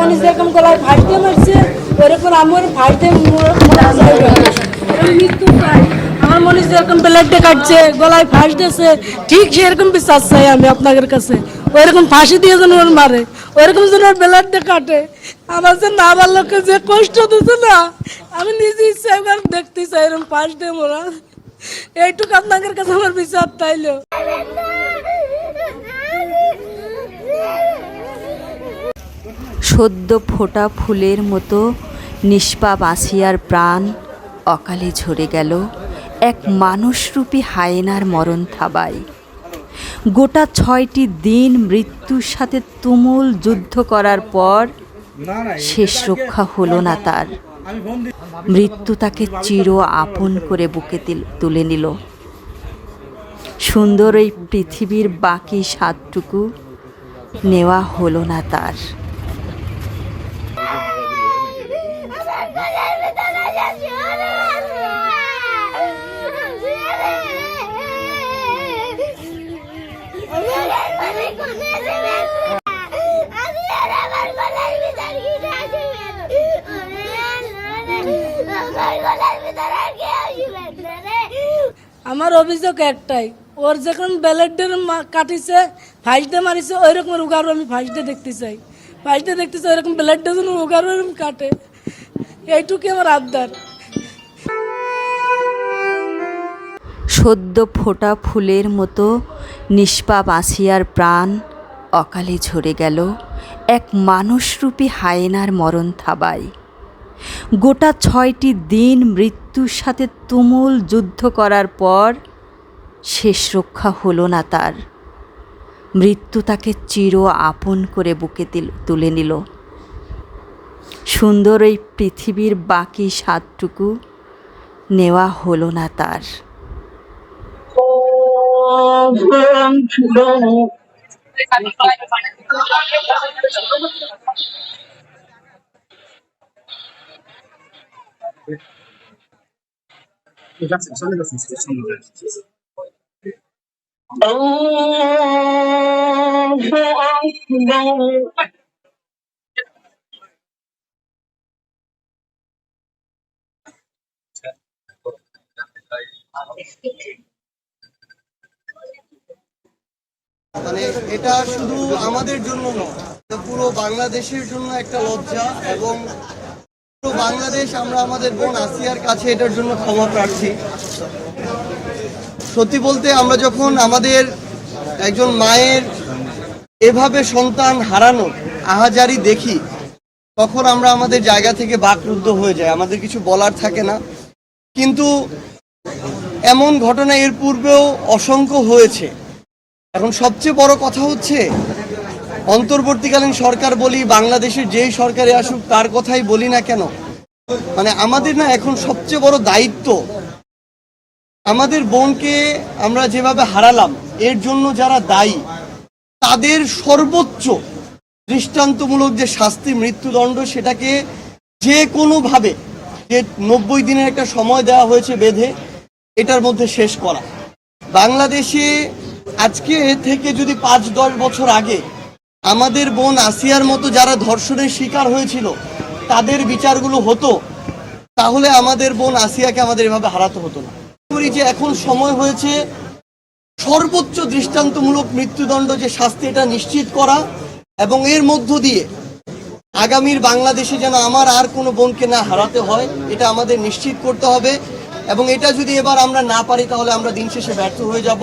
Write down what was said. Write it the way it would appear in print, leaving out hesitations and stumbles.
মনে যেরকম গলায় ফাঁস দিয়ে মারছে ওরকম আমার ফাঁস দিয়ে মৃত্যু চাই। আমার মনে যেরকম ব্লেডে কাটছে গলায় ফাঁস দিয়েছে ঠিক সেরকম বিচার চাই আমি আপনাদের কাছে। ওইরকম ফাঁসি দিয়ে যেন ওর মারে, ওইরকম যেন ওর ব্লেডে কাটে। আমার যে না আমার লোককে যে কষ্ট দিচ্ছে না, আমি নিজে ইচ্ছা একবার দেখতে চাই এরকম ফাঁস দিয়ে মোরা। এইটুকু আপনাদের কাছে আমার বিচার তাইলেও। সদ্য ফোটা ফুলের মতো নিষ্পাপ আসিয়ার প্রাণ অকালে ঝরে গেল এক মানুষরূপী হায়েনার মরণ থাবায়। গোটা 6টি দিন মৃত্যুর সাথে তুমুল যুদ্ধ করার পর শেষ রক্ষা হলো না তার। মৃত্যু তাকে চির আপন করে বুকে তুলে নিল। সুন্দর এই পৃথিবীর বাকি স্বাদটুকু নেওয়া হলো না তার। আমার অভিযোগ একটাই, ওর যখন ব্যালেটের কাটিছে ফাঁস দিয়ে মারিছে ওই রকম উগারও আমি ফাঁস দিয়ে দেখতে চাই। ফাঁস দিয়ে দেখতে চাই ওইরকম ব্যালেটটা যেন উগারও এরকম কাটে, এইটুকুই আমার আবদার। সদ্য ফোটা ফুলের মতো নিষ্পাপ আসিয়ার প্রাণ অকালে ঝরে গেল এক মানুষরূপী হায়েনার মরণ থাবায়। গোটা 6টি দিন মৃত্যুর সাথে তুমুল যুদ্ধ করার পর শেষ রক্ষা হলো না তার। মৃত্যু তাকে চির আপন করে বুকে তুলে নিল। সুন্দর এই পৃথিবীর বাকি স্বাদটুকু নেওয়া হলো না তার। মানে এটা শুধু আমাদের জন্য নয়, পুরো বাংলাদেশের জন্য একটা লজ্জা। এবং পুরো বাংলাদেশ আমরা আমাদের বোন আসিয়ার কাছে এটার জন্য ক্ষমা প্রার্থী। সত্যি বলতে আমরা যখন আমাদের একজন মায়ের এভাবে সন্তান হারানো আহাজারি দেখি তখন আমরা আমাদের জায়গা থেকে বাকরুদ্ধ হয়ে যাই, আমাদের কিছু বলার থাকে না। কিন্তু এমন ঘটনা এর পূর্বেও অসংখ্য হয়েছে। এখন সবচেয়ে বড় কথা হচ্ছে অন্তর্বর্তীকালীন সরকার বলি, বাংলাদেশের যেই সরকারে আসুক তার কথাই বলি না কেন, মানে আমাদের না এখন সবচেয়ে বড় দায়িত্ব আমাদের বোনকে আমরা যেভাবে হারালাম এর জন্য যারা দায়ী তাদের সর্বোচ্চ দৃষ্টান্তমূলক যে শাস্তি, মৃত্যুদণ্ড, সেটাকে যে কোনোভাবে, যে 90 দিনের একটা সময় দেওয়া হয়েছে বেঁধে, এটার মধ্যে শেষ করা। বাংলাদেশে আজকে থেকে যদি 5-10 বছর আগে আমাদের বোন আসিয়ার মতো যারা ধর্ষণের শিকার হয়েছিল তাদের বিচারগুলো হতো, তাহলে আমাদের বোন আসিয়াকে আমাদের এভাবে হারাতে হতো না। যে এখন সময় হয়েছে সর্বোচ্চ দৃষ্টান্তমূলক মৃত্যুদণ্ড যে শাস্তি, এটা নিশ্চিত করা, এবং এর মধ্য দিয়ে আগামীর বাংলাদেশে যেন আমার আর কোনো বোনকে না হারাতে হয় এটা আমাদের নিশ্চিত করতে হবে। এবং এটা যদি এবার আমরা না পারি তাহলে আমরা দিন শেষে ব্যর্থ হয়ে যাব।